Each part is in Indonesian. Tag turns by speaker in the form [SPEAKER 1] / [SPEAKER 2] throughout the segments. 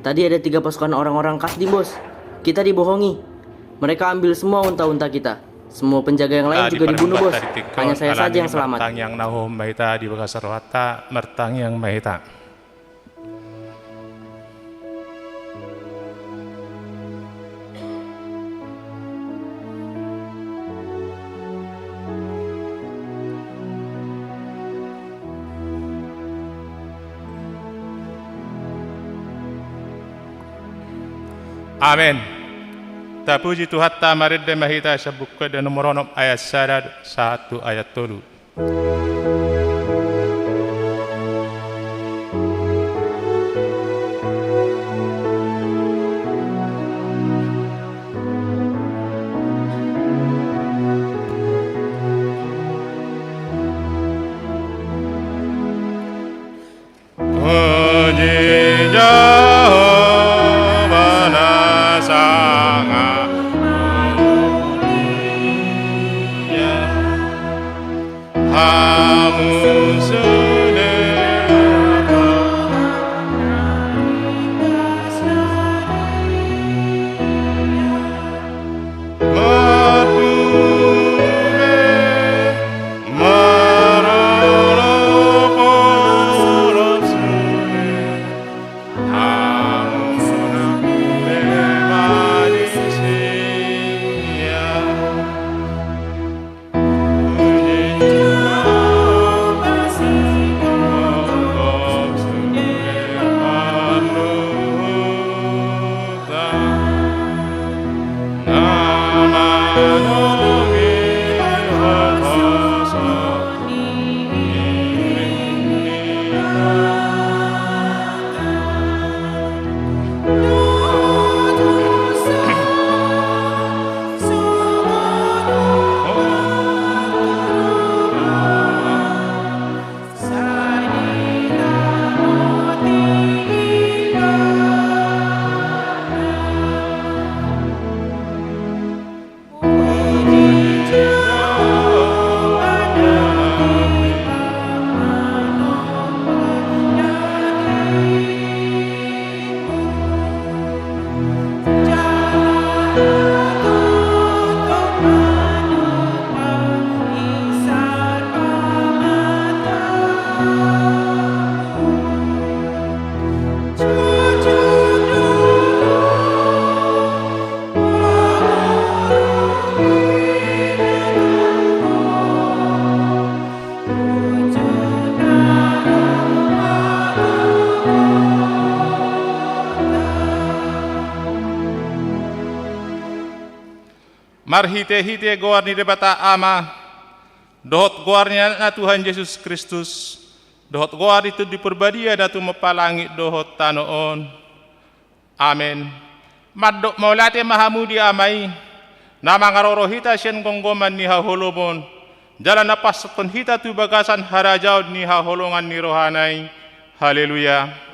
[SPEAKER 1] Tadi ada 3 pasukan orang-orang Kasdim, bos. Kita dibohongi. Mereka ambil semua unta-unta kita. Semua penjaga yang lain juga dibunuh, bos. Hanya saya saja yang selamat.
[SPEAKER 2] Mertang yang nahum mahita di Bakasarwata, mertang yang mahita. Amin. Tapuji Tuhan ta maridde mahita sabukka dan nomoronom ayat 1 ayat 3. Marhite-hite goar ni debata ama, dohot goarnya na Tuhan Yesus Kristus, dohot goar itu diperbadia datu mepalangit dohot tanoon. Amin. Madok maulate mahamudi amai, nama ngaroro hita sien gonggoman ni haholomon, jalan napas sekon hita tu bagasan harajau ni haholongan ni rohanai. Haleluya.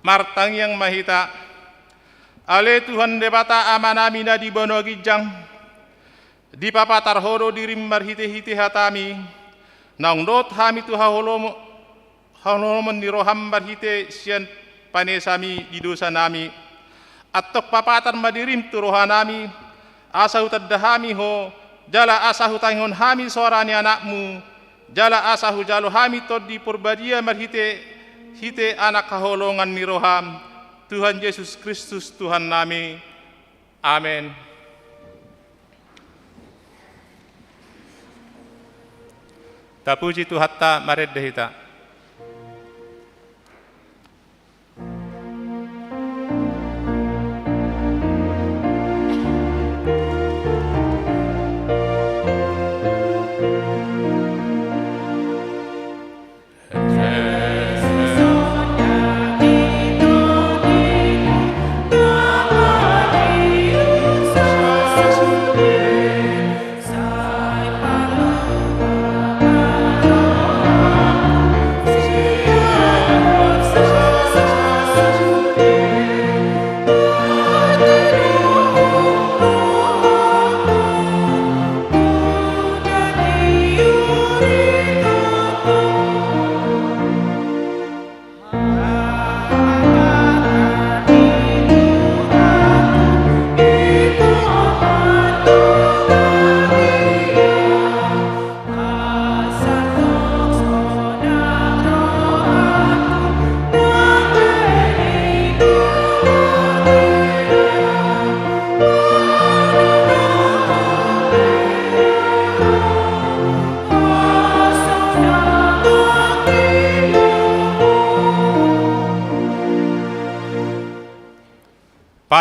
[SPEAKER 2] Martang yang mahita, ale Tuhan debata amanami na di bono gijang, di papatar horo dirim marhite-hite hatami, nang dot hami tu haholomo niroham marhite sian panesami di dosa nami, atok papatar madirim tu rohanami, asa hutadahami ho, jala asa hutanghon hami sorani anakmu, jala asa hujalo hami tod di purbadia marhite hite anak kaholongan ni roham, Tuhan Yesus Kristus Tuhan nami. Amin. Tapuji Tuhan ta mared dehita.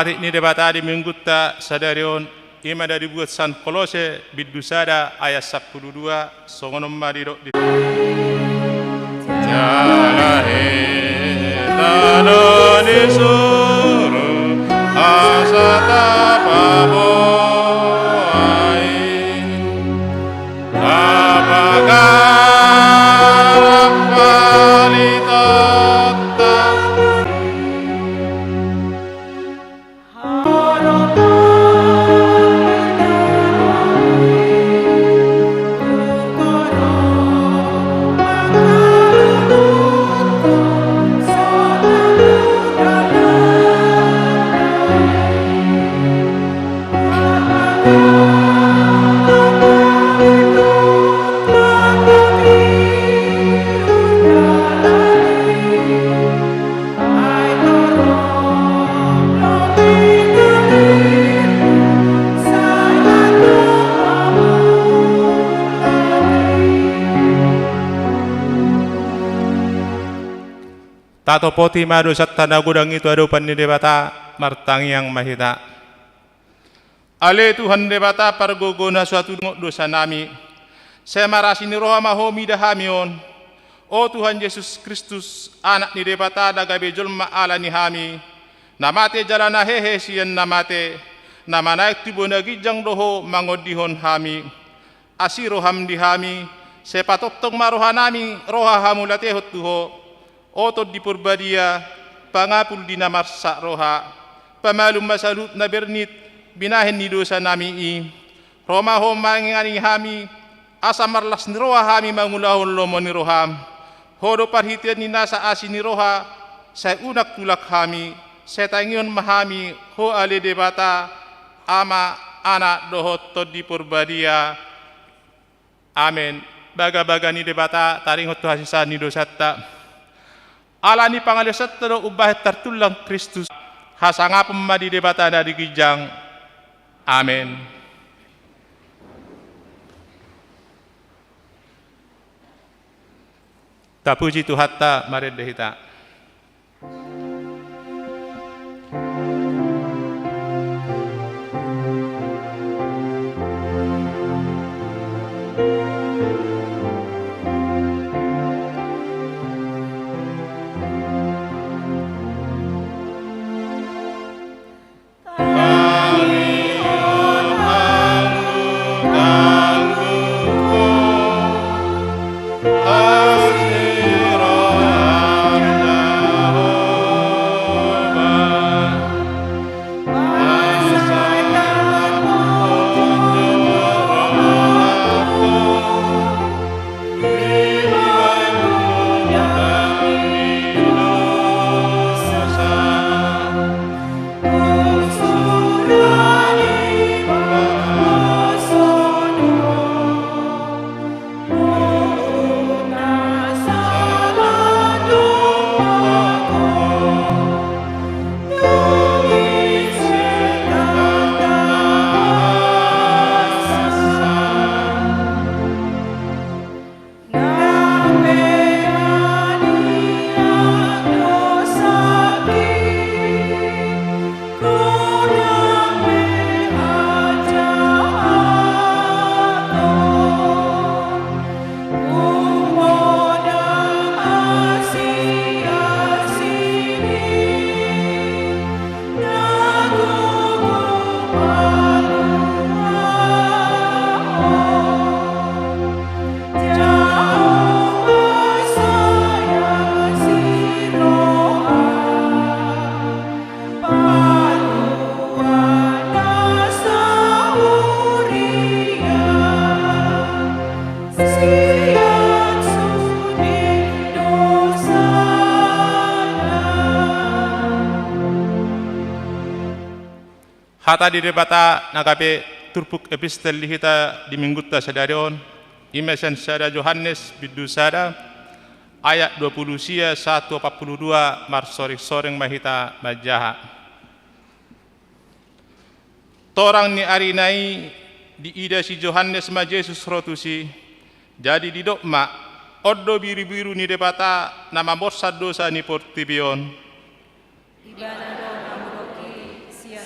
[SPEAKER 2] Hari ni debata di minggutta sadarion ima dari buat San Kolose bidusada ayat 12 songonom mariro di Jalahe tano nisuru asata paboai apakah kualitata Tato poti madu sattana gudang itu adu panni debata martang yang mahita. Ale Tuhan debata pargogona suatu dosa nami. Saya marasini roha mahomi dahamion. O Tuhan Yesus Kristus anak ni debata dagabe jolma ala ni hami. Namate jalana hehe siyan namate. Nama naik tibona gijang doho mangodihon hami. Asiro ham dihami. Sepatottong maroha nami roha hamulatehot tuho. Oto di purbadia, pangapul di namarsa roha, pamalum masalut na bernit, binahin ni dosa nami i, roma ho mangingani hami, asamarlas ni roha hami mangulahon lomo ni roham, hodo parhitian ni nasa asin ni roha, sa unak tulak hami, sa tangion mahami, ho ale debata, ama anak dohot to di purbadia, amen. Baga-baga ni debata, taring hoto hasisan ni dosata, ala ni pangalisat tado ubah tertulang Kristus hasanga pemadi debata dari gijang. Amin. Tapuji Tuhan ta mared dehita. Hata di debata nagape turpuk epistel lihita di minggutta sadarion imesen sada Yohanes bidusada ayat 20 sia 142 marsori soreng mahita majaha. Torang ni arinai di ida si Yohanes ma Yesus rotusi jadi di dokma oddo biru-biru ni debata nama borsa dosa ni portibion.
[SPEAKER 3] Ibana do namuroki sia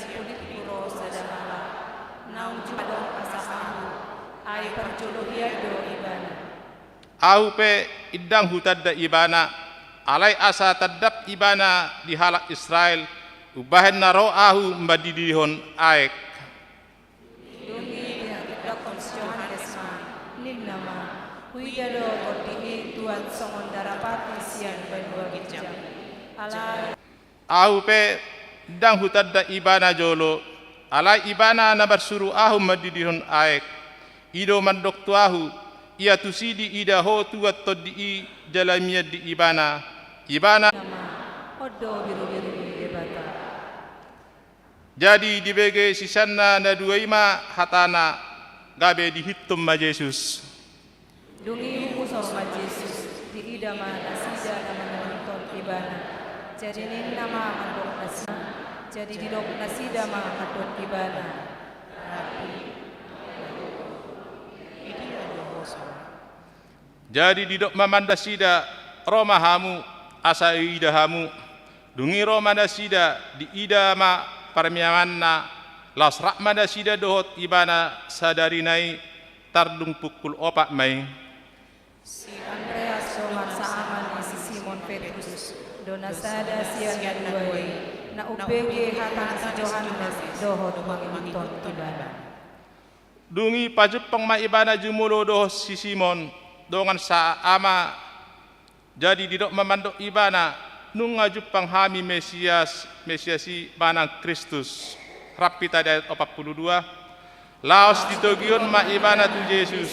[SPEAKER 2] Au pe idang hutadda ibana alai asa tadap ibana di halak Israel ubahen naro ahu mbadidihon aek.
[SPEAKER 3] Dungi dia tidak konstitusi desma ninnama huijado kordihi tuan songon darapati sian bandua gijang ala
[SPEAKER 2] Au pe dang hutadda ibana jolo alai ibana na bersuru ahu mbadidihon aek. Ido mandok tuahu ia tusidi ida ho tuat todi jalamia di ibana
[SPEAKER 3] nama odo biru-biru debata.
[SPEAKER 2] Jadi dibege sisanna na duaima hatana gabe dihitum ma Yesus.
[SPEAKER 3] Dungi humus ma Yesus di idama nasida nama nonton ibana. Jadi nin nama mandok nasida. Jadi didok nasida ma mandok ibana.
[SPEAKER 2] Jadi didok mamandasida Roma hamu asa ida hamu dungi Roma dasida di ida ma parmiamanna las rakmada sida dohot ibana sadarinai tardung pukul opak mai.
[SPEAKER 3] Si Andreas Roman saaman si Simon Petrus dona sada sian yaduai na ubege hatan si Johannes dohot manginton ibana.
[SPEAKER 2] Dungi pajepang ma ibana jumulo doh si Simon dongan sa ama jadi didok memandok ibana nunga jupang hami Mesiasi banang Kristus rapi tadi ayat 42 laos ditogion ma ibana tu Yesus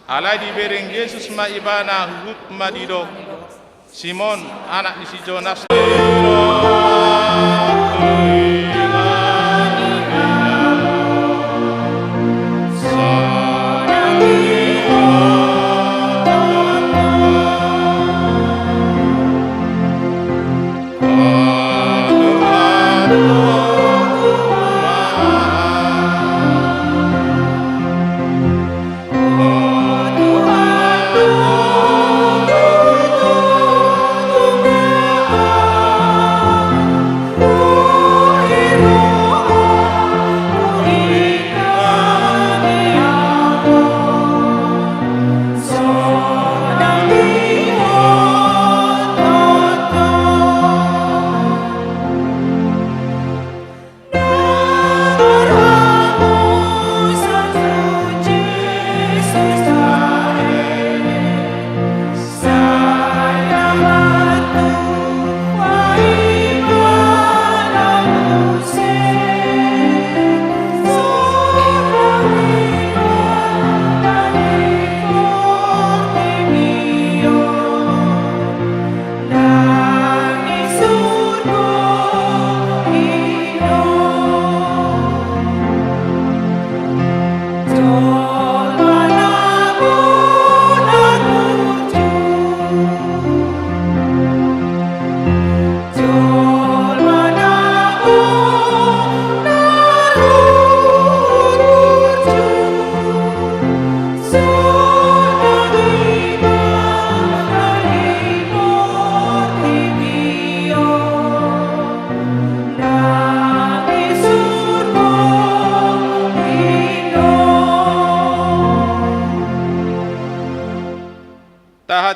[SPEAKER 2] alai dibereng Yesus ma ibana hut ma didok Simon anak si Jonas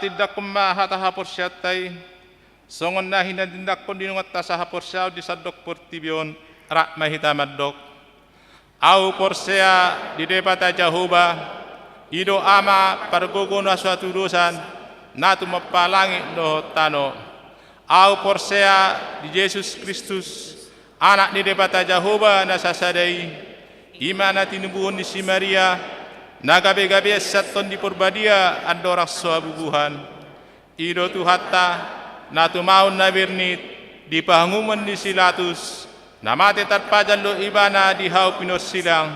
[SPEAKER 2] tidak kumah hapor syatai songon nahin na tindak pun dinungat ta sa hapor syaw di sadok portibion rak mahita maddok au porsea di debata Jehovah ido ama pargogo na suatu dosan natu mapalangi no tano au porsea di Yesus Kristus anak di debata Jehovah na sasadai imana tinubuhon di si Maria nagabe-gabe saton di purbadia andorak suabubuhan ido tu hatta natu maun na birnit di panguman di silatus namate tarpajan lo ibana di hau pinos silang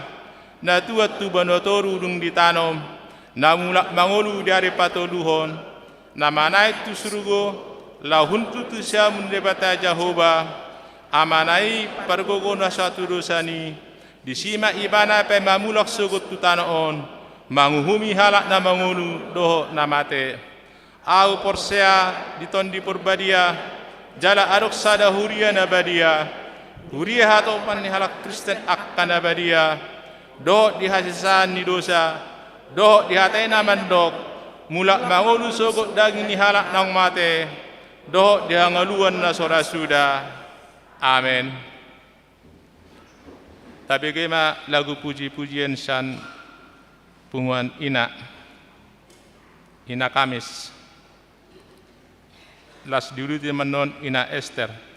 [SPEAKER 2] na tuat tu banotoru dung ditanom na mulak mangolu dari patoluhon na manai tu surugo lahuntu tu siamun debata Jehovah amanai pargogo na satu dosani disima ibana pe mamulak sugut tu tanoon manguhumi halak na mangulu doho namate au porsea diton di purbadia jala arok sada huria na badia huria hato pan ni halak Kristen akkan na badia do di hasisan ni dosa do di hatay na mandok mulak mangolu sogot daging ni halak nang mate, dohok dia ngaluan na sora sudah. Amin. Tapi kema lagu puji-pujian san punguan Ina Kamis. Las dulu dia menon Ina Esther.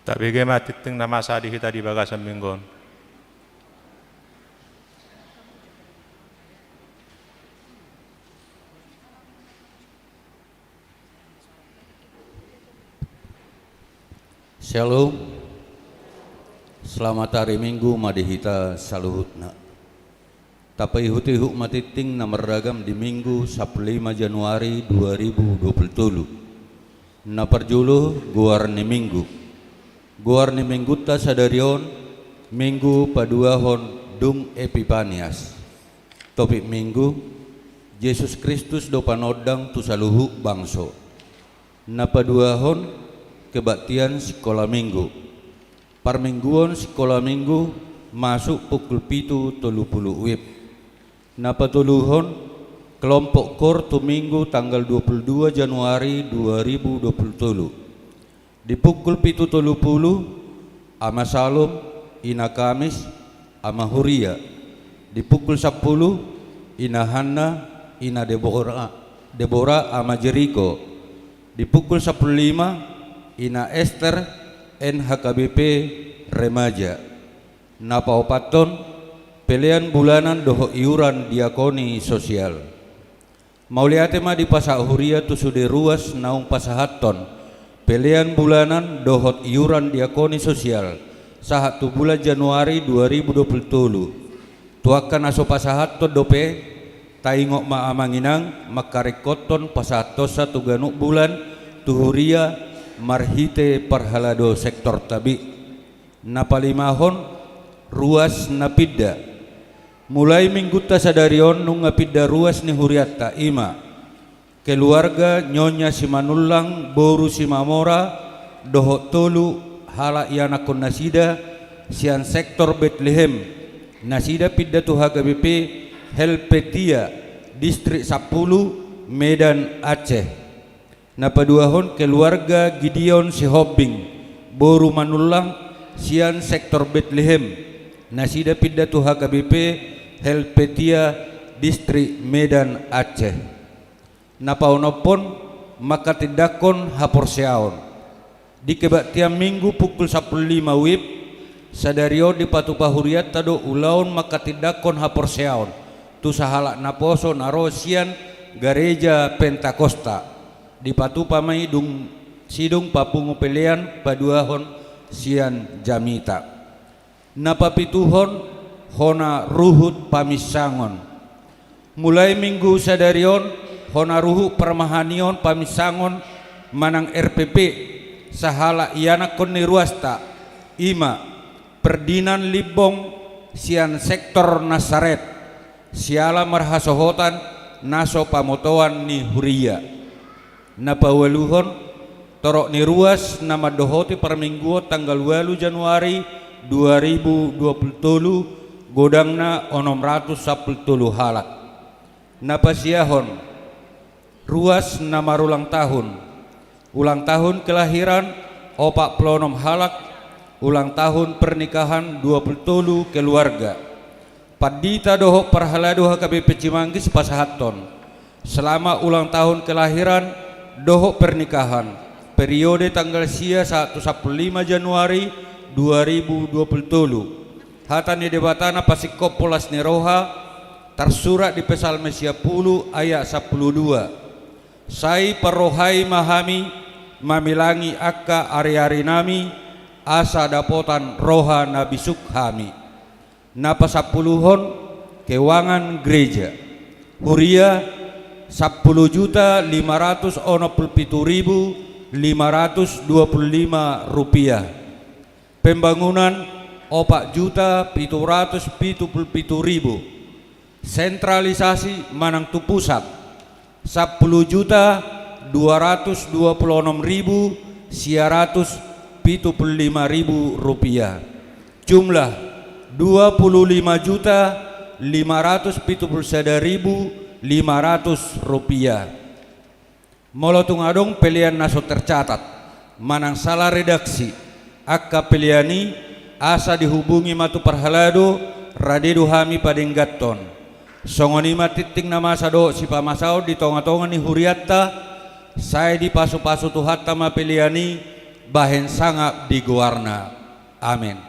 [SPEAKER 2] Tak bagaimana titing nama sadi kita di bagasan minggon.
[SPEAKER 4] Shalom. Selamat hari Minggu madihita saluhutna. Tapai huti-huk matiting na meragam di Minggu 15 Januari 2020. Na perjulu guar ni Minggu. Guar ni Minggu ta sadarion Minggu paduahon dung Epipanias. Topik Minggu Yesus Kristus do panodang tu saluhuk bangso. Na paduahon kebaktian sekolah minggu. Parmingguan sekolah minggu masuk pukul 7.30 WIB. Napa tuluhon kelompok kor tu minggu tanggal 22 Januari 2020. Di pukul 7.30 ama Salom, ina Kamis, ama Huria. Di pukul 10 ina Hanna, ina Deborah ama Jericho. Di pukul 15 ina Esther NHKBP remaja. Napa opaton pilihan bulanan doho iuran diakoni sosial. Mauliate ma di pasak huria tu sude ruas naung pasahaton pilihan bulanan dohot iuran diakoni sosial sahat tu bulan Januari 2020. Tuakan aso pasahaton dope taingok ma amanginang makarikoton pasahatosa tu ganuk bulan tu huria marhite parhalado sektor tabi. Napalimahon ruas napidda mulai minggu ta sadarion nung ngapidda ruas ni huriatta ima keluarga Nyonya Simanullang Boru Simamora doho tolu hala iana kon nasida sian sektor Bethlehem nasida pidda tu HKBP Helpetia distrik 10 Medan Aceh. Napaduahon keluarga Gideon Sihobing Boru Manullang sian sektor Bethlehem nasida pidda tu HKBP Helpetia distrik Medan Aceh. Napaunopon maka tidakon haporseaon di kebaktian minggu pukul 15 WIB sadario di patupahuriat tado ulaun maka tidakon haporseaon tu sahalak naposo narosian gereja Pentakosta di patupa mai dung sidung papungu pelian paduahon sian jamita. Napa pituhon hona ruhut pamisangon. Mulai minggu sadarion hona ruhut permahanion pamisangon manang RPP sahala iana kon ni ruasta ima perdinan libong sian sektor Nasaret siala marhasohotan naso pamotoan ni huria. Napawaluhon torok ni ruas nama dohoti perminggu tanggal 8 Januari 2020 godangna 610 halak. Napasiahon ruas nama ulang tahun kelahiran 46 halak, ulang tahun pernikahan 27 keluarga. Padita doho perhalado HKBP Cimanggis pasahaton selama ulang tahun kelahiran doho pernikahan periode tanggal sia 15 Januari 2020 hatani debatana pasikopolas neroha tersurat di Psalm 10 ayat 12 sai parohai mahami mamilangi akka ari-ari nami asa dapotan roha nabi sukhami. Napa 10hon kewangan gereja huria 10.517.525 rupiah. Pembangunan 4.777.000. Sentralisasi manang tu pusat 10.226.175.000 rupiah. Jumlah 25.571.500 rupiah. Molotung adong pilihan naso tercatat manang salah redaksi akka piliani asa dihubungi matu parhalado radedu hami padenggatton songoni matiting nama sado si pamasao di tonga-tonga ni huriatta saya di pasu-pasu tu hatta ma piliani bahen sangap di guarna. Amin.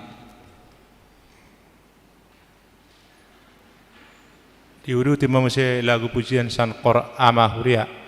[SPEAKER 2] Diuruti memuse lagu pujian San Kor Ama Huria.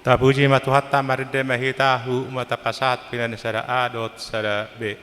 [SPEAKER 2] Tapuji matuhatta maride mahitahu matapasat pinan sada A dot sada B.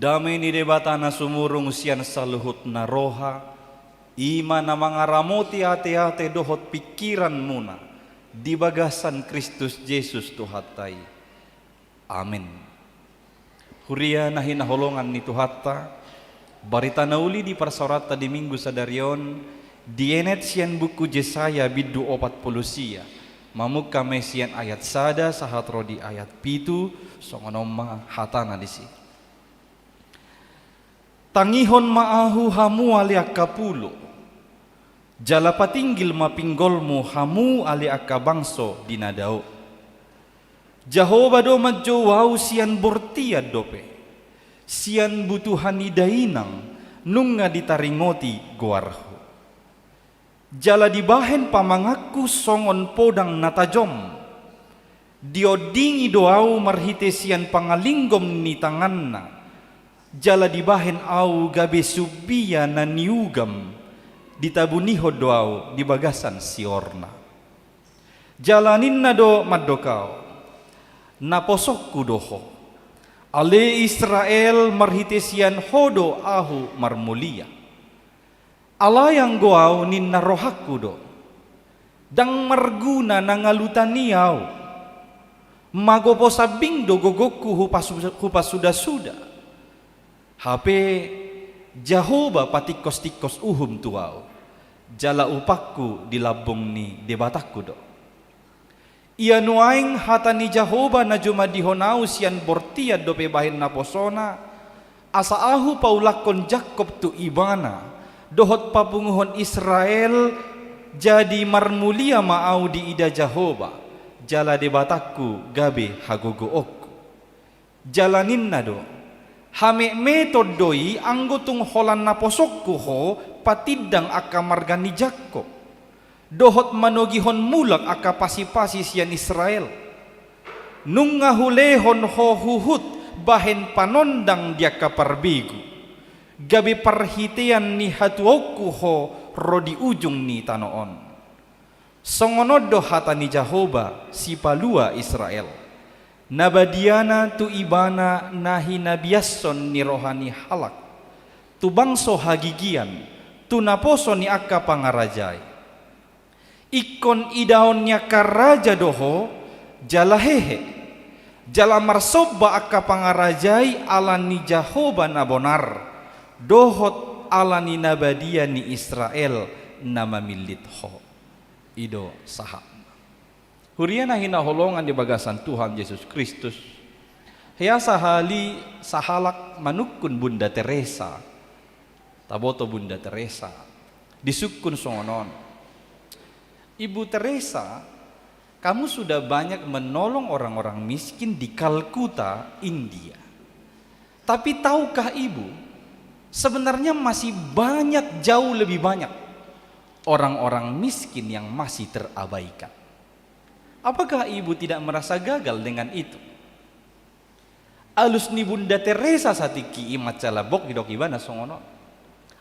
[SPEAKER 5] Damai ni debatana sumurung sian saluhut na roha, ima na mga ramoti ate-ate dohot pikiran muna, di bagasan Kristus Jesus tuhatay. Amen. Huria na hinaholongan ni tuhatta, barita na uli di parsorata di minggu sa darion, dienet sian buku Jesaya biddu 40, mamuk kami sian ayat sada sahatro di ayat pitu, songonom hatana disi. Tangihon maahu hamu ali akapulo, jala patinggil mapinggolmu hamu ali akabangso dinadao. Jehovah do majowau sian bortia dope. Sian butuhani dainang nunga ditaringoti guarho. Jala dibahen pamangaku songon podang natajom. Diodingi doau marhite sian pangalinggom ni tanganna. Jala dibahen au gabe subia na niugam. Ditabuniho doau di bagasan siorna. Jalanin na do madokau. Naposokku doho. Ale Israel marhitesian hodo ahu marmulia. Alayang goau nin narohakku do. Dang marguna nangalutaniau. Magopo sabing do gogokku hupas suda-suda. Hape Jehovah patikos-tikos uhum tuau. Jala upakku dilabung ni debatakku do. Ia nuaing hata ni Jehovah na juma dihonau sian bortia dope bahin naposona. Asa ahu paulakon Jakob tu ibana. Dohot papunguhon Israel jadi marmulia maau di ida Jehovah. Jala debatakku gabe hagogo okku. Jalanin nado. Hame metod doi anggotung holan naposokku ho patidang akamargani Jakob. Dohot manogihon mulak aka pasi-pasi sian Israel. Nung ngahulehon ho huhut bahen panondang dia kaparbigu. Gabi parhitian ni hatuokku ho rodi ujung ni tanoon. Songonodo hata ni Jehovah si palua Israel. Nabadiana tu ibana nahi nabiason ni rohani halak. Tu bangso hagigian tu naposo ni aka pangarajai. Ikon idaonnya karaja doho jalahehe jala marsoba aka pangarajai alani Jehovah nabonar dohot alani nabadia ni Israel nama milit ho ido saha huriana hina holongan di bagasan Tuhan Yesus Kristus hea sahali sahalak manukun Bunda Teresa taboto Bunda Teresa disukun songonon. Ibu Teresa, kamu sudah banyak menolong orang-orang miskin di Kalkuta, India. Tapi tahukah ibu, sebenarnya masih banyak, jauh lebih banyak orang-orang miskin yang masih terabaikan. Apakah ibu tidak merasa gagal dengan itu? Alus ni Bunda Teresa satiki imat calabok hidok ibana songono.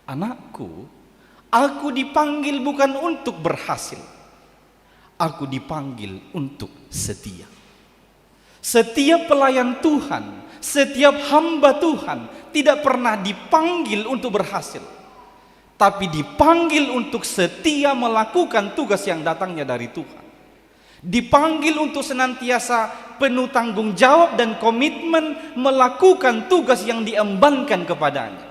[SPEAKER 5] Anakku, aku dipanggil bukan untuk berhasil. Aku dipanggil untuk setia. Setiap pelayan Tuhan, setiap hamba Tuhan tidak pernah dipanggil untuk berhasil, tapi dipanggil untuk setia melakukan tugas yang datangnya dari Tuhan. Dipanggil untuk senantiasa penuh tanggung jawab dan komitmen melakukan tugas yang diembankan kepadanya.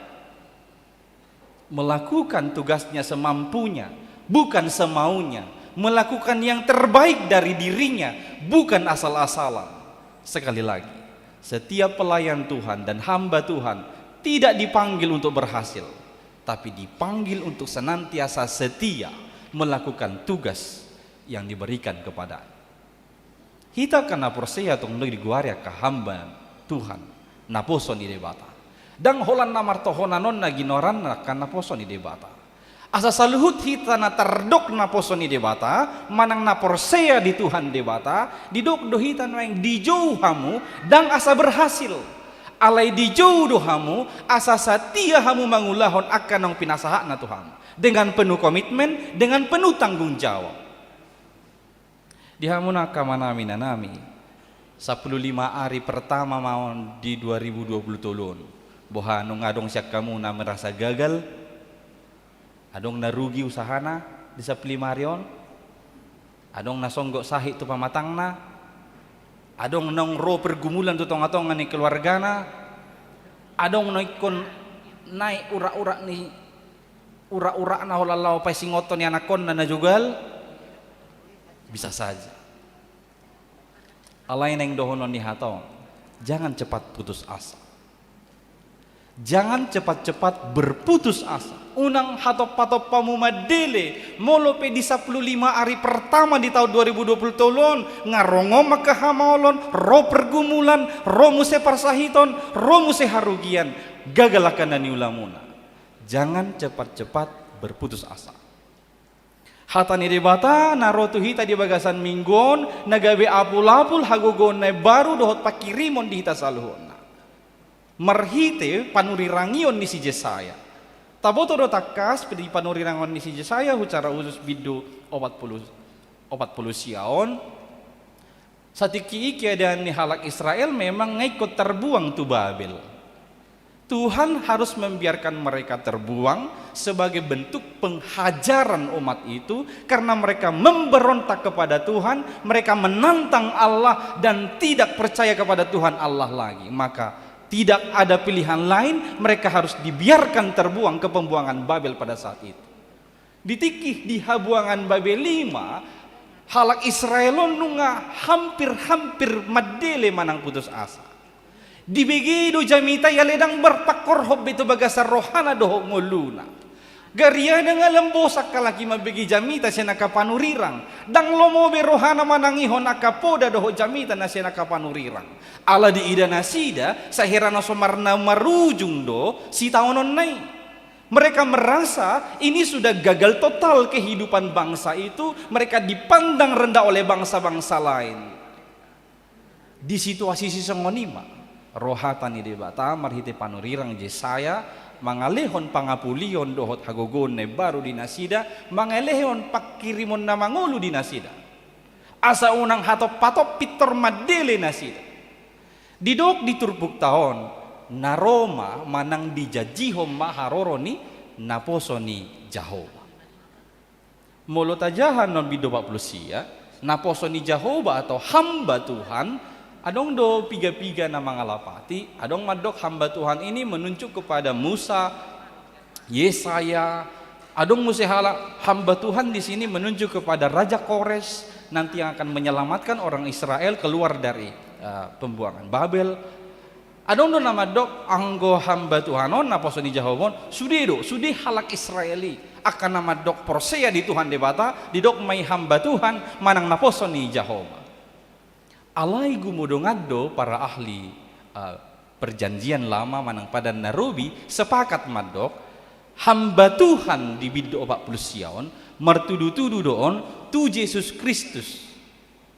[SPEAKER 5] Melakukan tugasnya semampunya, bukan semaunya. Melakukan yang terbaik dari dirinya, bukan asal-asalan. Sekali lagi, setiap pelayan Tuhan dan hamba Tuhan tidak dipanggil untuk berhasil, tapi dipanggil untuk senantiasa setia melakukan tugas yang diberikan kepadanya. Hita kana porseya tong negeri guaria ka hamba Tuhan naposo ni debata. Dang holan namartohonanon na ginoran na kana poso ni debata. Asa saluhut hita na tardok na poso ni debata, manang na porseya di Tuhan debata, didok dohita na yang dijauh hamu, dang asa berhasil. Alay dijauh dohamu, asa satia hamu mangulahon akan nang pinasaha na Tuhan. Dengan penuh komitmen, dengan penuh tanggung jawab. Dihamu na kamanami na nami, 15 hari pertama maon di 2020 tulun. Boha nung adong siyak kamu na merasa gagal, adong narugi usahana di 15 harion, adong nasonggok sahih tu pamatangna, adong nang ro pergumulan tu tong-atong ni keluargana, adong naikon naik ura-ura ni ura-ura na holalau pa singoton ni anakon na najugal, bisa saja. Alay nang dohonon ni hatong, jangan cepat putus asa. Jangan cepat-cepat berputus asa. Unang hatop-patop pamumadele molope di 15 hari pertama di tahun 2020 tolon ngarongo makahamolon ro pergumulan ro muse parsahiton ro muse harugian gagalakan dan ulamuna. Jangan cepat-cepat berputus asa. Hatani debata narotu hita di bagasan minggon nagawe apul-apul hagogon na baru dohot pakirimon di hita saluhon. Marhite panurirangion ni si Jesaya. Taboto do takas pedi panurirangon ni si Jesaya hucara usus bidu 40 siaon. Satiki iki ada ni halak Israel memang ngikut terbuang tu Babel. Tuhan harus membiarkan mereka terbuang sebagai bentuk penghajaran umat itu karena mereka memberontak kepada Tuhan, mereka menantang Allah dan tidak percaya kepada Tuhan Allah lagi. Maka tidak ada pilihan lain, mereka harus dibiarkan terbuang ke pembuangan Babel pada saat itu. Ditikih di habuangan Babel 5, halak Israel nunga hampir madele manang putus asa. Di begitu jamita ya ledang berpakor hob itu bagasar rohana doho ngoluna. Garia dengan lembosak kalaki mabegi jamita senaka panurirang. Dang lomo berohana manangihon akapoda doho jamita na senaka panurirang. Ala di ida nasida sahirana somarna marujung do si taonon nai. Mereka merasa ini sudah gagal total kehidupan bangsa itu. Mereka dipandang rendah oleh bangsa-bangsa lain. Di situasi sisongonima rohatani debata marhite panurirang Jesaya mangalehon pangapulion dohot hagogon ne baru di nasida mangalehon pakirimon na mangulu di nasida asa unang hatop patop pitor madele nasida didok diturbuk tahun naroma manang dijajihom maharoroni naposoni Jahoba molotajahan non bido 40 sia naposoni Jahoba atau hamba Tuhan. Adong do piga-piga na mga lapati, adong madok hamba Tuhan ini menunjuk kepada Musa, Yesaya, adong musehala hamba Tuhan di sini menunjuk kepada Raja Kores nanti yang akan menyelamatkan orang Israel keluar dari pembuangan Babel. Adong do nama dok anggo hamba Tuhan on naposoni Jahobon sudi halak Israeli akan nama dok porseya di Tuhan debata di dok may hamba Tuhan manang naposoni Jahoba. Alai gumudongado para ahli perjanjian lama manang padan narobi sepakat madok hamba Tuhan di bido 40 siaon mertudu-tudu doon tu Yesus Kristus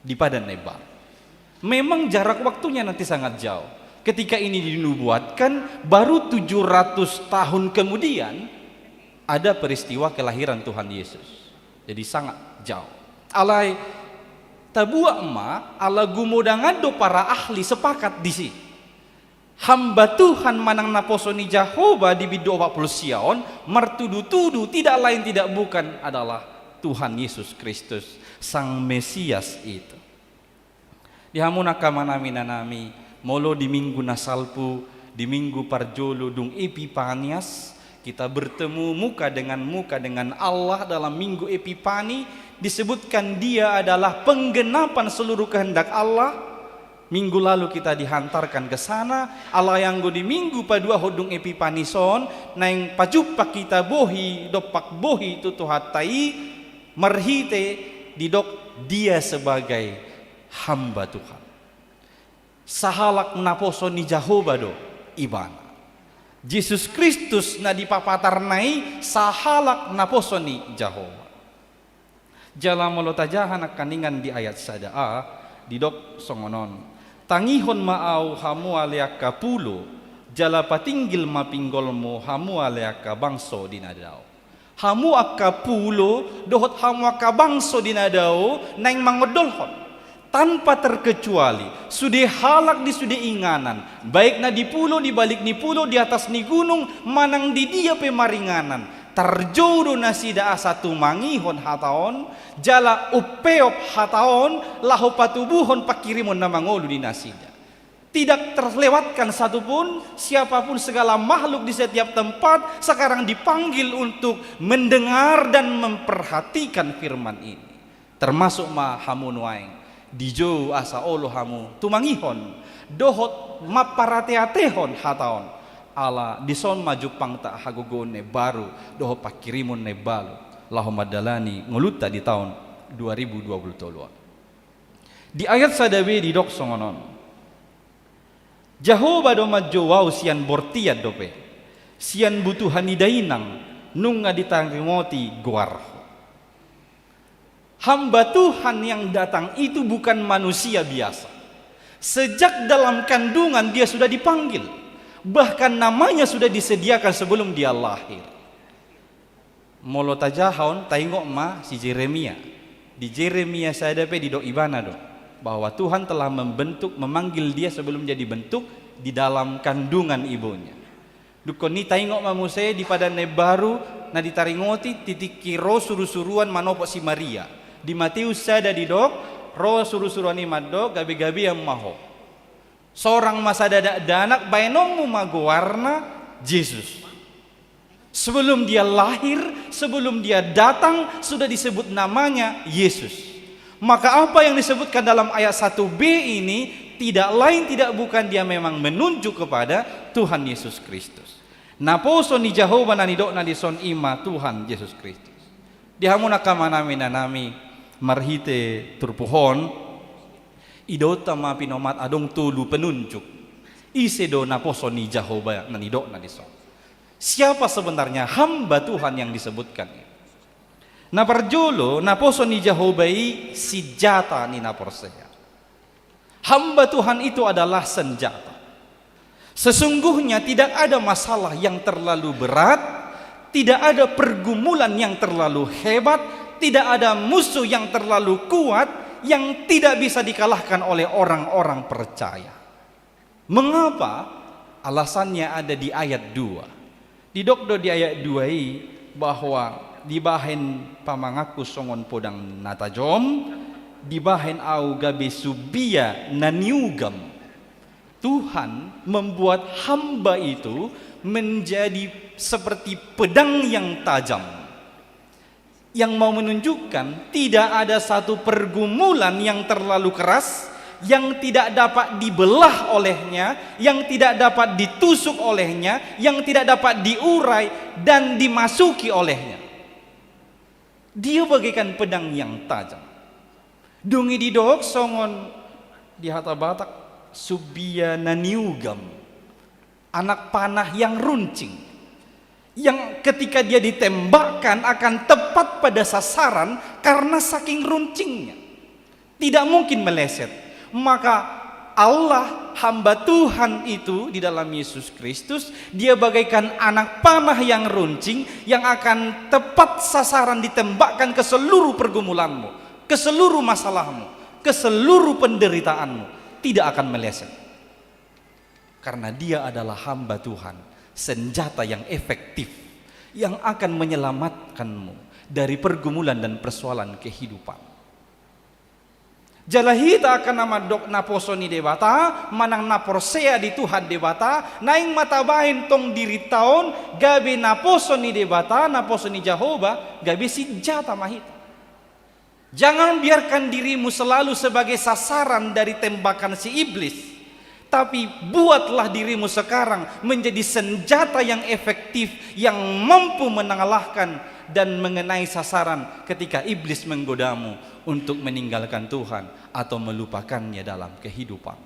[SPEAKER 5] di padan nebal. Memang jarak waktunya nanti sangat jauh. Ketika ini dinubuatkan baru 700 tahun kemudian ada peristiwa kelahiran Tuhan Yesus. Jadi sangat jauh. Alai tabua emak ala gumudangado para ahli sepakat di sini. Hamba Tuhan manang naposoni Jahoba di bido 40 siaon mertudu-tudu tidak lain tidak bukan adalah Tuhan Yesus Kristus Sang Mesias itu. Dihamunaka manami nanami molo di minggu nasalpu di minggu parjolo dung Epipanias kita bertemu muka dengan Allah dalam minggu Epipani. Disebutkan dia adalah penggenapan seluruh kehendak Allah. Minggu lalu kita dihantarkan ke sana. Allah yang di minggu padua hodung Epipanison naing pajupak kita bohi dopak bohi tutuhatai merhite didok dia sebagai hamba Tuhan. Sahalak naposoni Jahoba do ibana. Yesus Kristus na dipapatarnai sahalak naposoni Jahoba. Jala molotajahan kaningan di ayat sadaa didok songonon tangihon maau hamu aleaka pulo jala patinggil mapinggolmo hamu aleaka bangso dinadao hamu akka pulo dohot hamu akka bangso dinadao naing mangodolhon tanpa terkecuali sudah halak di sudah inganan baik na di pulo di balik ni pulo di atas ni gunung manang di dia pemaringanan tarjodo nasida asatu mangihon hataon jala upeop hataon laho patubuhon pakirimon na mangolu di nasida. Tidak terlewatkan satupun siapapun segala makhluk di setiap tempat sekarang dipanggil untuk mendengar dan memperhatikan firman ini. Termasuk ma hamun waeng dijo asa olo hamu tumangihon dohot maparateatehon hataon ala dison maju pang tak hagogo ne baru doho pakirimun ne balu lahoma dalani nguluta di tahun 2020. Di ayat sadawe di dok songonon Jehovah do majo wau sian bortiat dope sian butuhan idainang nunga ditangrimoti guar. Hamba Tuhan yang datang itu bukan manusia biasa. Sejak dalam kandungan dia sudah dipanggil. Bahkan namanya sudah disediakan sebelum dia lahir. Molo tajahon tengok ma si Jeremia. Di Jeremia saya dapat di do ibana do bahwa Tuhan telah memanggil dia sebelum dia dibentuk di dalam kandungan ibunya. Dukon ni tengok ma Musa di padan baru na ditaringoti titik kiro suruh-suruan manopok si Maria. Di Matius sada di dok roh suruh-suruan ni madok gabi-gabi yang maho. Seorang masa dadak danak baenomu magowarna Yesus. Sebelum dia lahir, sebelum dia datang sudah disebut namanya Yesus. Maka apa yang disebutkan dalam ayat 1b ini tidak lain tidak bukan dia memang menunjuk kepada Tuhan Yesus Kristus. Naposo ni Jehovah na nidok na dison ima Tuhan Yesus Kristus. Dihamuna kamanami nanami marhite turpuhon idota ma pinomat adong tulu penunjuk isedo naposo ni Jehovah na nidok na dison. Siapa sebenarnya hamba Tuhan yang disebutkan? Na parjolo naposo ni Jehovah si jata ni naporsea. Hamba Tuhan itu adalah senjata. Sesungguhnya tidak ada masalah yang terlalu berat, tidak ada pergumulan yang terlalu hebat, tidak ada musuh yang terlalu kuat yang tidak bisa dikalahkan oleh orang-orang percaya. Mengapa? Alasannya ada di ayat 2. Didokdo di ayat 2 bahwa dibahen pamangaku songon podang natajom, dibahen au gabe subia naniugam. Tuhan membuat hamba itu menjadi seperti pedang yang tajam, yang mau menunjukkan tidak ada satu pergumulan yang terlalu keras, yang tidak dapat dibelah olehnya, yang tidak dapat ditusuk olehnya, yang tidak dapat diurai dan dimasuki olehnya. Dia bagaikan pedang yang tajam. Dungi didok songon di hata Batak subia naniugam, anak panah yang runcing, yang ketika dia ditembakkan akan tepat pada sasaran karena saking runcingnya, tidak mungkin meleset. Maka Allah hamba Tuhan itu di dalam Yesus Kristus, dia bagaikan anak panah yang runcing yang akan tepat sasaran ditembakkan ke seluruh pergumulanmu, ke seluruh masalahmu, ke seluruh penderitaanmu, tidak akan meleset. Karena dia adalah hamba Tuhan, senjata yang efektif yang akan menyelamatkanmu dari pergumulan dan persoalan kehidupan. Jalahita akan nama dok naposoni debata manang naporsea di Tuhan debata naing matabahin tong diri taon gabe naposoni debata naposoni Jehovah gabe si jata mahita. Jangan biarkan dirimu selalu sebagai sasaran dari tembakan si iblis, tapi buatlah dirimu sekarang menjadi senjata yang efektif yang mampu mengalahkan dan mengenai sasaran ketika iblis menggodamu untuk meninggalkan Tuhan atau melupakannya dalam kehidupan.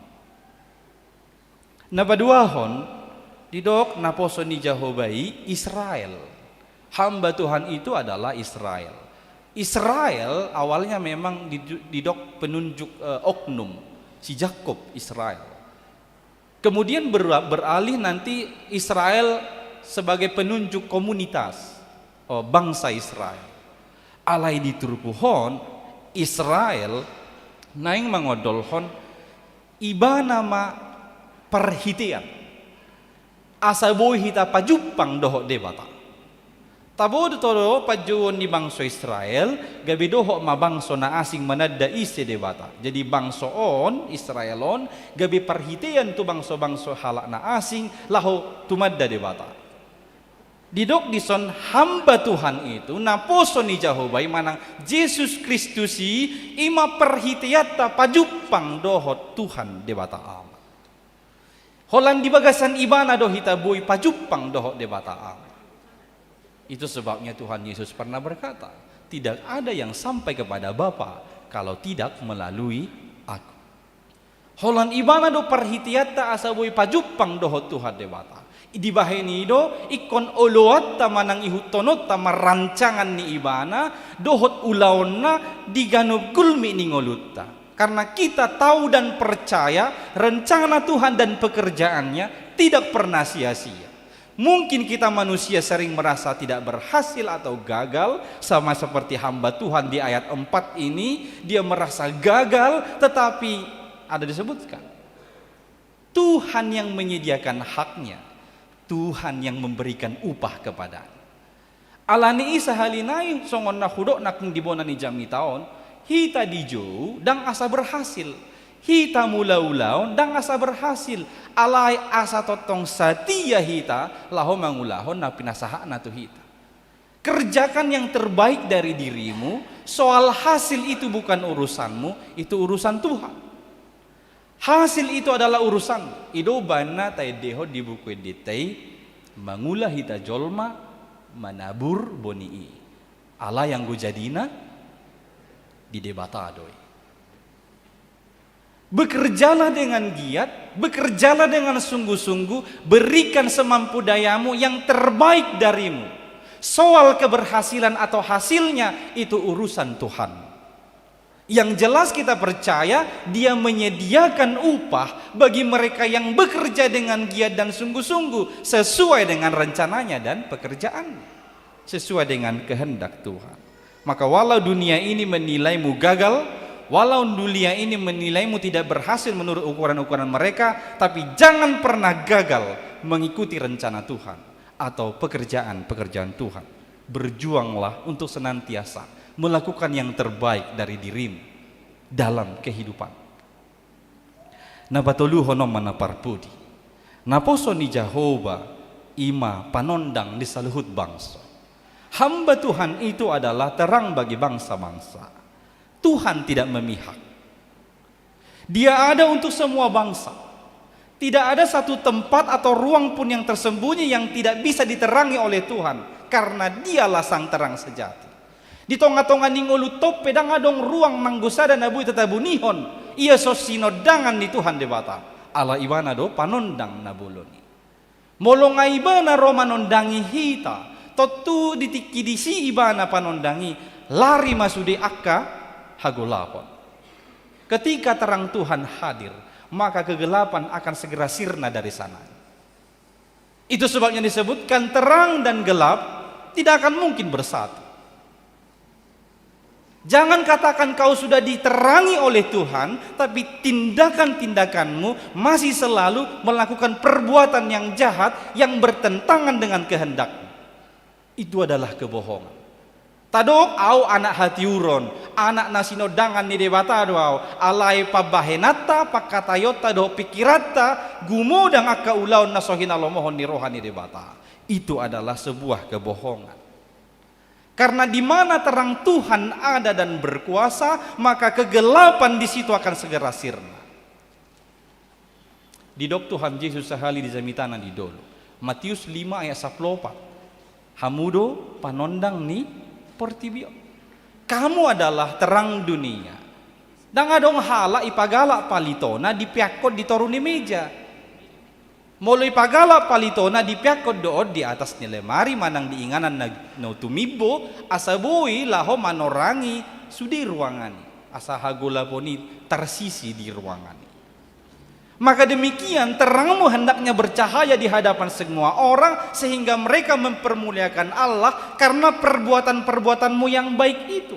[SPEAKER 5] Nabaduahon didok naposoni Jehobai Israel. Hamba Tuhan itu adalah Israel. Israel awalnya memang didok penunjuk oknum si Jakob Israel. Kemudian beralih nanti Israel sebagai penunjuk komunitas bangsa Israel. Alai diturupuhon Israel naing mangodolhon iba nama perhitian asaboy hita pajupang doho debata tabo todo pajuon ni bangso Israel gabi doho mabangso na asing manadda ise debata. Jadi bangsoon Israelon gabi perhitian tu bangso halak na asing laho tumadda debata. Didok dison hamba Tuhan itu naposo ni Jehovah manang Yesus Kristusi ima perhitiata pajupang dohot Tuhan debata Allah. Holan di bagasan ibana do hita bui pajupang doho debata Allah. Itu sebabnya Tuhan Yesus pernah berkata, tidak ada yang sampai kepada Bapa kalau tidak melalui aku. Holan ibana do perhitiata asabui pajupang doho Tuhan debata. Di baheni do ikon oloat tamanang ihutonot tamarancangan ni ibana dohot ulaonna diganub kulmi ni ngolutta. Karena kita tahu dan percaya rencana Tuhan dan pekerjaannya tidak pernah sia-sia. Mungkin kita manusia sering merasa tidak berhasil atau gagal, sama seperti hamba Tuhan di ayat 4 ini, dia merasa gagal, tetapi ada disebutkan Tuhan yang menyediakan haknya, Tuhan yang memberikan upah kepadanya. Alani isa halinay songon na hudok na kung dibonan ni jami taon, hita dijo dang asa berhasil. Hita mula-ulaon dang asa berhasil. Alay asa totong satia hita laho mangulahon na pinasahaan na to hita. Kerjakan yang terbaik dari dirimu. Soal hasil itu bukan urusanmu, itu urusan Tuhan. Hasil itu adalah urusan. Ido bana tay deho di buku detay mangulah hita jolma manabur bonii. Ala yang gujadina di debata adoi. Bekerjalah dengan giat, bekerjalah dengan sungguh-sungguh, berikan semampu dayamu yang terbaik darimu. Soal keberhasilan atau hasilnya itu urusan Tuhan. Yang jelas kita percaya Dia menyediakan upah bagi mereka yang bekerja dengan giat dan sungguh-sungguh sesuai dengan rencananya dan pekerjaan, sesuai dengan kehendak Tuhan. Maka walau dunia ini menilaimu gagal, walau dunia ini menilaimu tidak berhasil menurut ukuran-ukuran mereka, tapi jangan pernah gagal mengikuti rencana Tuhan atau pekerjaan-pekerjaan Tuhan. Berjuanglah untuk senantiasa melakukan yang terbaik dari dirimu dalam kehidupan. Napatulu honom manaparpudi. Naposo ni Jehovah ima panondang di saluhut bangsa. Hamba Tuhan itu adalah terang bagi bangsa-bangsa. Tuhan tidak memihak. Dia ada untuk semua bangsa. Tidak ada satu tempat atau ruang pun yang tersembunyi yang tidak bisa diterangi oleh Tuhan, karena Dialah sang terang sejati. Di tonga-tonga ningolu tope dang adong ruang manggusada nabu tetabunihon. Ia sosinodangan ni Tuhan debata. Ala ibana do panondang nabuloni. Molonga ibana romanondangi hita. Totu ditikidisi ibana panondangi. Lari masude akka hagolapon. Ketika terang Tuhan hadir, maka kegelapan akan segera sirna dari sana. Itu sebabnya disebutkan terang dan gelap tidak akan mungkin bersatu. Jangan katakan kau sudah diterangi oleh Tuhan, tapi tindakan-tindakanmu masih selalu melakukan perbuatan yang jahat yang bertentangan dengan kehendak-Mu. Itu adalah kebohongan. Tadok au anak hatiuron, anak nasinodangan ni debata doau, alai pabahenata pakatayota do pikirata, gumodang akka ulaon nasohin alomohon ni rohani debata. Itu adalah sebuah kebohongan. Karena di mana terang Tuhan ada dan berkuasa, maka kegelapan di situ akan segera sirna. Di dok Tuhan Yesus sehali di zamitana di dolo. Matius 5 ayat 14. Hamudo panondang ni portibio. Kamu adalah terang dunia. Dan adong hala ipagala palitona dipiakot ditoruni meja. Mulai pagala palitona dipiakot dood di atas ni lemari manang diinganan na tumibo asabui laho manorangi sudi ruangani asa hagula poni tersisi di ruangani. Maka demikian terangmu hendaknya bercahaya di hadapan semua orang sehingga mereka mempermuliakan Allah karena perbuatan-perbuatanmu yang baik itu.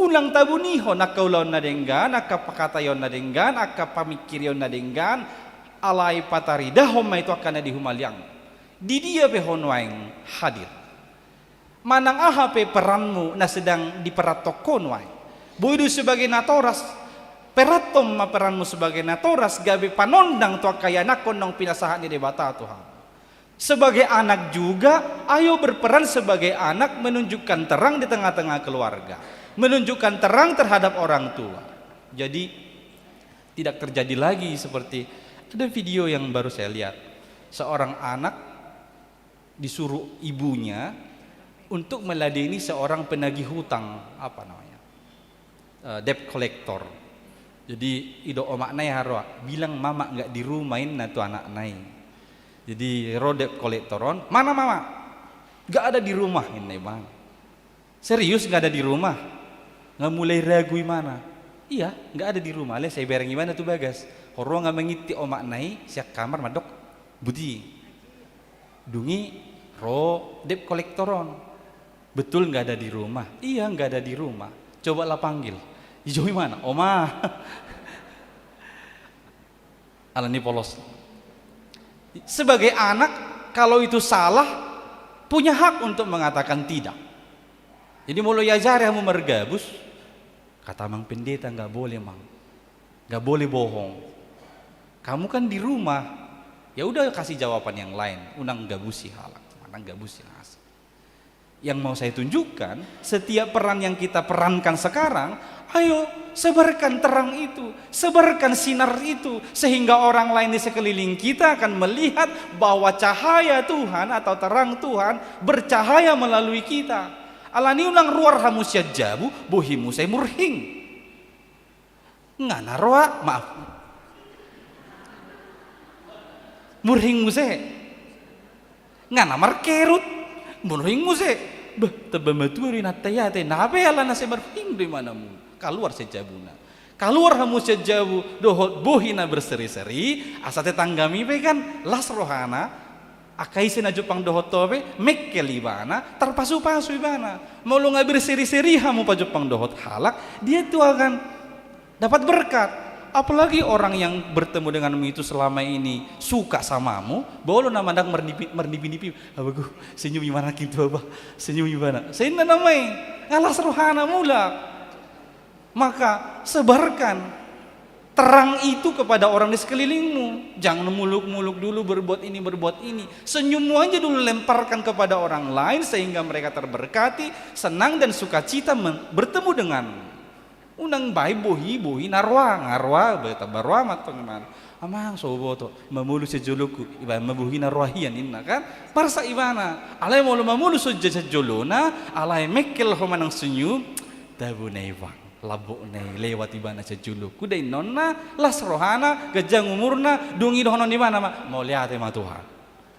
[SPEAKER 5] Ulang tabuniho nakaulaon nadenggan, akapakatayon nadenggan, akapamikirion nadenggan, alai patari dahoma itu akan di humaliang. Di dia behonwaing hadir. Manang ahape peranmu na sedang diperatokon wae. Boydu sebagai natoras, peratom ma peranmu sebagai natoras gabe panondang to kaya nakon nang pinasahan ni debata Tuhan. Sebagai anak juga, ayo berperan sebagai anak menunjukkan terang di tengah-tengah keluarga, menunjukkan terang terhadap orang tua. Jadi tidak terjadi lagi seperti Ada video yang baru saya lihat. Seorang anak disuruh ibunya untuk meladeni seorang penagih hutang, debt collector. Jadi ido omak nai harwa bilang mama nggak di rumahin na tu anak nai. Jadi ro debt collectoron, mana mama? Nggak ada di rumah ini bang. Serius nggak ada di rumah? Nggak mulai ragu mana? Iya, nggak ada di rumah. Le saya bareng gimana tuh bagas? Horo nggak mengiti omak nai siap kamar madok budi. Dungi ro debt collectoron. Betul nggak ada di rumah? Iya nggak ada di rumah. Cobalah panggil. Jauh mana? Oma. Alani polos. Sebagai anak, kalau itu salah, punya hak untuk mengatakan tidak. Jadi mau lo yajari kamu mergabus, kata mang pendeta nggak boleh mang, nggak boleh bohong. Kamu kan di rumah, ya udah kasih jawaban yang lain. Unang gabusi halak, mana gabusi nasi. Yang mau saya tunjukkan, setiap peran yang kita perankan sekarang, ayo sebarkan terang itu, sebarkan sinar itu, sehingga orang lain di sekeliling kita akan melihat bahwa cahaya Tuhan atau terang Tuhan bercahaya melalui kita. Alani ulang ruar hamusya jabu, bohimu saya murhing. Ngana roa, maaf. Murhing muse. Ngana markerut. Murhing muse. Bah, tabamatu rin atayate. Nabe ala na se marhing di manamu. Keluar sejabuna. Keluar hamu sejabu dohot bohina berseri-seri. Asate tanggami be kan las rohana. Akai sena jupang dohot tobe mekkel ibana terpasu-pasu ibana. Mau lu nggak berseri-seri hamu pa jupang dohot halak, dia tuh akan dapat berkat. Apalagi orang yang bertemu denganmu itu selama ini suka samamu, bawa lo namandang mernipi-nipi, abagu senyum gimana gitu abah, senyum gimana, saya namai ngalas rohana mula. Maka sebarkan terang itu kepada orang di sekelilingmu. Jangan muluk-muluk dulu berbuat ini. Senyummu aja dulu lemparkan kepada orang lain sehingga mereka terberkati, senang dan sukacita bertemu denganmu. Unang bayi bohi narwa beta barwa mat pengeman amang sobo to mamulu sejuluku iba mabuhi narwahian inna kan parsa ibana alai mulu mamulu sejolona alai mekel homanang senyum tabu naiwang labu nei lewat ibana sejuluku dai nonna las rohana gajang umurna dungi dohonon di mana mau lihat ma Tuhan.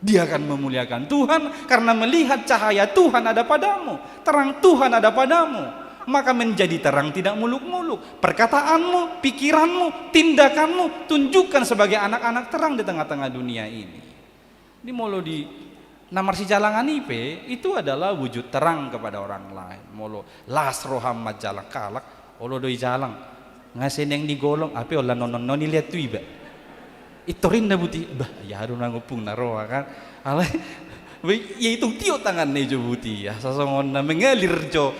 [SPEAKER 5] Dia akan memuliakan Tuhan karena melihat cahaya Tuhan ada padamu, terang Tuhan ada padamu. Maka menjadi terang tidak muluk-muluk. Perkataanmu, pikiranmu, tindakanmu tunjukkan sebagai anak-anak terang di tengah-tengah dunia ini. Di molo di namar si jalangan ipe itu adalah wujud terang kepada orang lain. Molo las roham majalah kalak, olo doi jalang ngasen yang digolong ape olah nonon noni lihat tu iba. Itorin na buti bah ya harus nangupung naroa kan. Alai ya itu tio tangan nejo buti ya sasongon na mengalir jo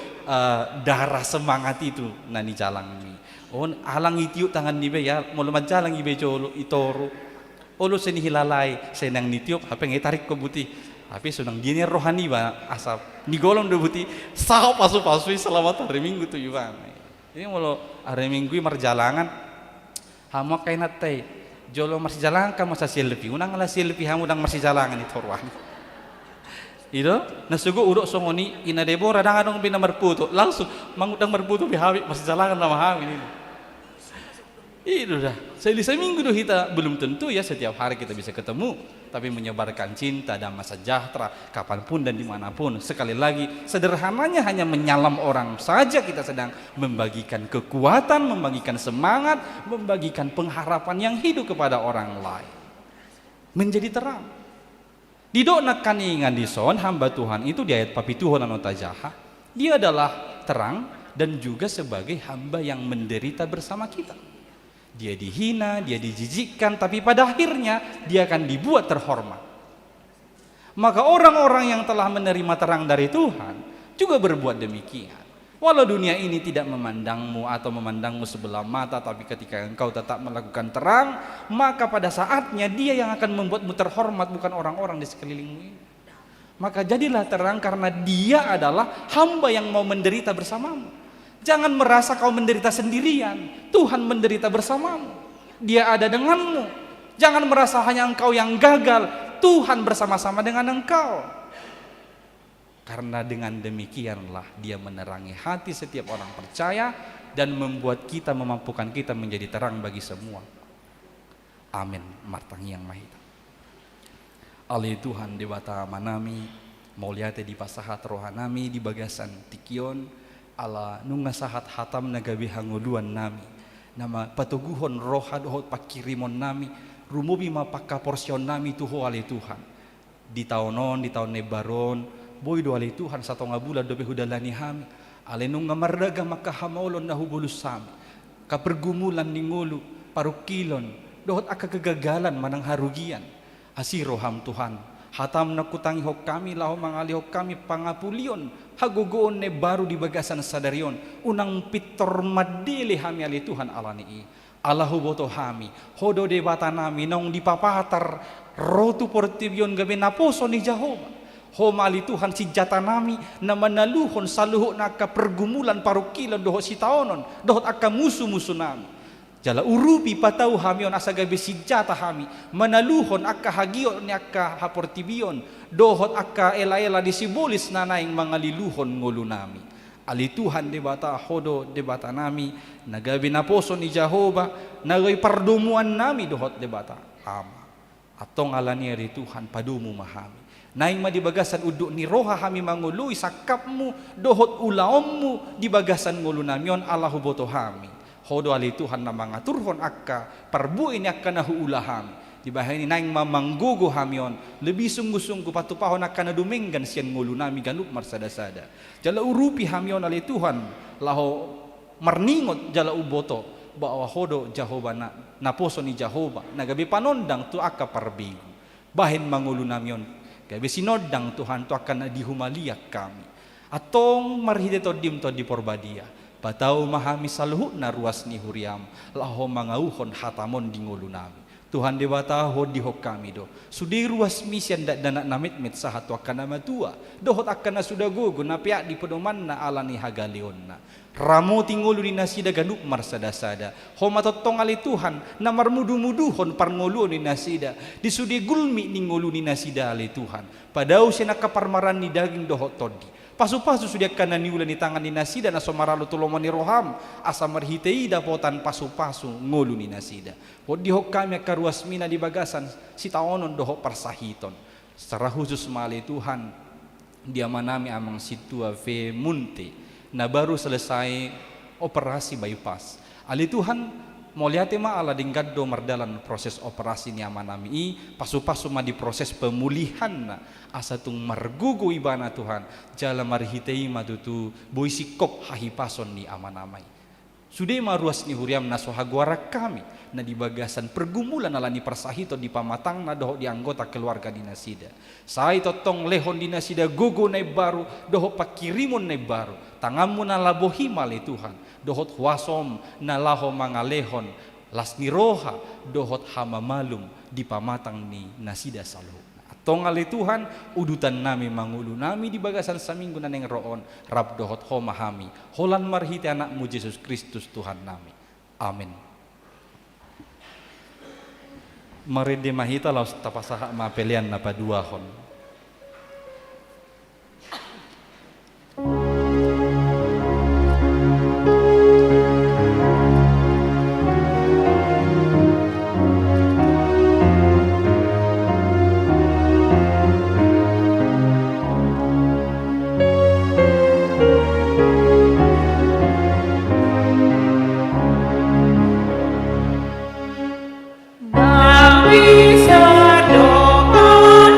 [SPEAKER 5] darah semangat itu nani jalang ni. On alang itiuk tangan ni be ya molo majalang ibe jolo itoro. Olo seni hilalai senang nitiup apa ngai tarik ko buti. Tapi sunang dini rohani ba asap ni golong do buti sao pasu-pasu selamat hari Minggu tu yuban. Ini molo hari Minggu marjalangan hamu kainat teh jolo masih jalangan kamu sa selfie unang ala selfie hamu dang masih jalangan itorwan. Itu nasugo uruk songoni ina Deborah dangan dong bina merputu langsung mangudang merputu bihawi masih jalangan sama hawi ini. Itu dah. Seminggu tuh kita belum tentu ya setiap hari kita bisa ketemu, tapi menyebarkan cinta dan sejahtera kapanpun dan dimanapun. Sekali lagi sederhananya hanya menyalam orang saja kita sedang membagikan kekuatan, membagikan semangat, membagikan pengharapan yang hidup kepada orang lain. Menjadi terang. Didoknakan ingan dison hamba Tuhan itu di ayat papituhon anotajaha. Dia adalah terang dan juga sebagai hamba yang menderita bersama kita. Dia dihina, dia dijijikkan, tapi pada akhirnya dia akan dibuat terhormat. Maka orang-orang yang telah menerima terang dari Tuhan juga berbuat demikian. Walau dunia ini tidak memandangmu atau memandangmu sebelah mata, tapi ketika engkau tetap melakukan terang, maka pada saatnya dia yang akan membuatmu terhormat, bukan orang-orang di sekelilingmu ini. Maka jadilah terang karena dia adalah hamba yang mau menderita bersamamu. Jangan merasa kau menderita sendirian. Tuhan menderita bersamamu. Dia ada denganmu. Jangan merasa hanya engkau yang gagal, Tuhan bersama-sama dengan engkau. Karena dengan demikianlah dia menerangi hati setiap orang percaya dan membuat kita, memampukan kita menjadi terang bagi semua. Amin. Martangi yang mahita. Ali Tuhan dewata manami, mauliate di pasahat rohanami di bagasan tikion, ala nunga sahat hatam nagabi hanguluan nami. Nama patuguhon roha dohot pakirimon nami, rumubi mapaka porsion nami tuho ali Tuhan. Di tahunon, di tahun nebaron, boy do ali Tuhan satu ngabulan dobe hudalani hami. Ale nunga mardaga maka hamaulon nahubulus sami. Kapergumulan ningulu, parukilon, dohot aka kegagalan manang harugian. Asiro ham Tuhan, hatam nakutangi hok kami, laho mangali hok kami pangapulion, hagogoon ne baru di bagasan sadarion, unang pitor madili hami ali Tuhan alani. Allahu boto hami, hodo debata nami, nong dipapatar, rotu portibion gabi naposo ni Jehovah. Homa ali Tuhan si jata nami, na manaluhon saluho na ka pergumulan parukilon doho si taonon, dohot aka musu-musu nami. Jala urupi patau hamion asa gabi si jata hami, manaluhon aka hagion ni aka haportibion, dohot aka ela-ela disibolis na naing mga liluhon ngulu nami. Ali Tuhan debata hodo debata nami, nagabi na poso ni Jehovah, nagay pardumuan nami dohot debata ama. Atong alani ri Tuhan padumu mahami. Naing madibagasan udu ni roha hami mangului sakapmu, dohot ulaommu dibagasan ngulu namion Allahu boto hami. Hodo ali Tuhan na mga turhon akka parbuin akka nahuulaham di bahay ni naing mamanggugo hamion lebih sungguh-sungguh patupahon akka nadumenggan siyan ngulu nami ganup marsada-sada jala urupi hamion ali Tuhan laho marningot jala uboto bahwa hodo Jehovah na naposo ni Jehovah nagabi panondang tu akka parbigo bahin mangulu namion gabi sinodang Tuhan tu akan dihumaliak kami atong marhide to dim to di porbadia patau mahami saluhu na ruas ni huriam laho mangauhon hatamon di ngulu nami Tuhan dewata ho di hok kami do sudi ruas misian dak danak namit-mit sahatu akan nama tua dohot akan na sudah gugu na piak di pedoman na alani hagalion na ramo tingulu ni nasida ganup marsada-sada ho matotong ali Tuhan na marmudu-muduhon parngulu ni nasida di sudi gulmi ni ngulu ni nasida ali Tuhan padau siya nakaparmaran ni daging dohot todi pasu-pasu sudah kana niulan ni tangan ni nasida na somaralo tulomon ni roham asa marhitei dapotan pasu-pasu ngulu ni nasida pod dihok kami karuas mina di bagasan si taonon doho parsahiton secara khusus mali Tuhan dia manami amang situa ve munte na baru selesai operasi bypass ali Tuhan moliate ma ala dinggaddo mardalan proses operasi ni amanami i pasu-pasu ma di proses pemulihan na asa tung margugu ibana Tuhan jala marhitei madutu boisikop hahipason ni amanamai sude maruas ni huriam na sohaguara kami na di bagasan pergumulan ala ni persahito di pamatang na doho di anggota keluarga dinasida sai totong lehon dinasida gugu na baru doho pakirimon na baru tangamu na labohi mali Tuhan dohot huasom na laho mga lehon las ni roha dohot hamamalum di pamatang ni nasida saluh atong ali Tuhan udutan nami mangulu nami di bagasan saminggu na neng roon rab dohot ho mahami holan marhiti anakmu Yesus Kristus Tuhan nami amin. Mari di mahita laus tapasaha mapelian na paduahon.
[SPEAKER 3] Bisa doa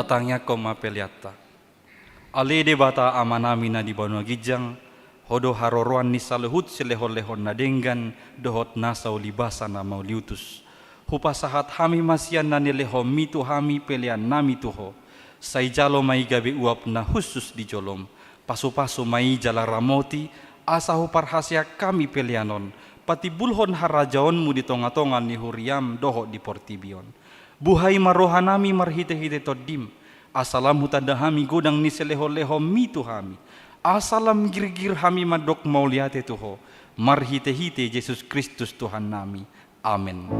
[SPEAKER 5] Tatangnya koma peliata. Ale de bata amanamina di banua gijang, hodo haroroan ni salehut selehon-lehon nadenggan, dohot nasau libasana mau liutus. Hupasahat hami masian nani leho mitu hami pelian nami tuho. Sai jalo mai gabe uap na khusus di jolom. Pasu-pasu mai jala ramoti, asahu parhasia kami pelianon. Pati bulhon harajaonmu di tonga-tongan ni huriam dohot di portibion. Buhai marohanami marhite-hite todim. Asalam hutanda hami godang ni seleho-leho mitu hami. Asalam gir-gir hami madok mauliate tuho. Marhite-hite Yesus Kristus Tuhan nami. Amin.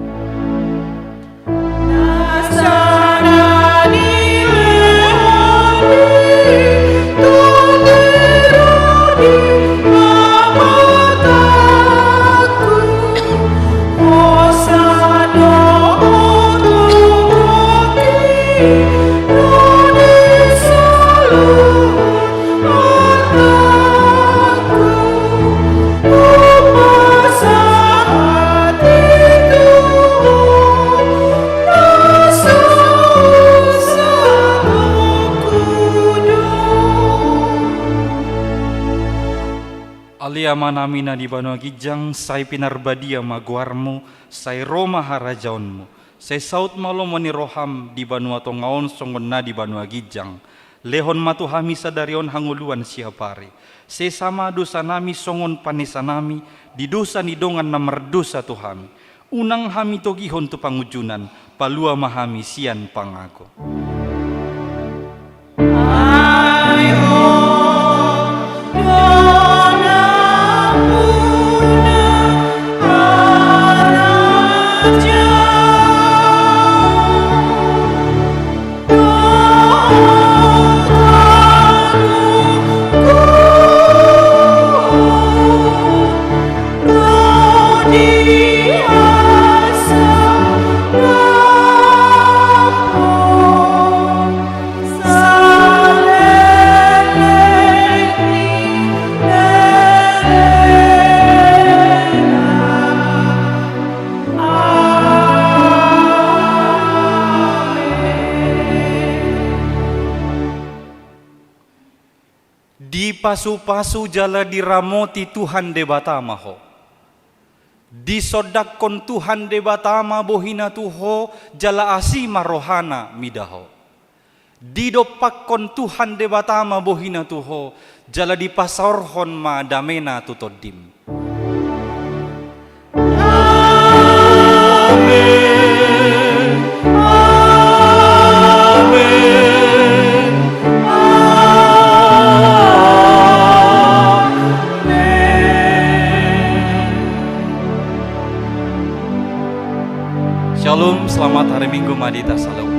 [SPEAKER 5] Amanamina di banua gijang, sai pinarbadia maguarmu, sai Roma harajaonmu, sai saut malomoni roham di banua tongaon songonna di banua gijang, lehon matu hami sadarion hanguluan siapari, sai sama dosa nami songon panesa nami, di dosa nidongan namar dosa Tuhami, unang hami togihon tu pangujunan, palua mahami sian pangago. Pasu-pasu jala diramoti Tuhan de batama ho. Disodakon Tuhan de batama bohina tuho jala asima rohana midaho. Didopakon Tuhan de batama bohina tuho jala dipasorhon ma damena tutodim. Shalom, selamat hari Minggu Madita Salam.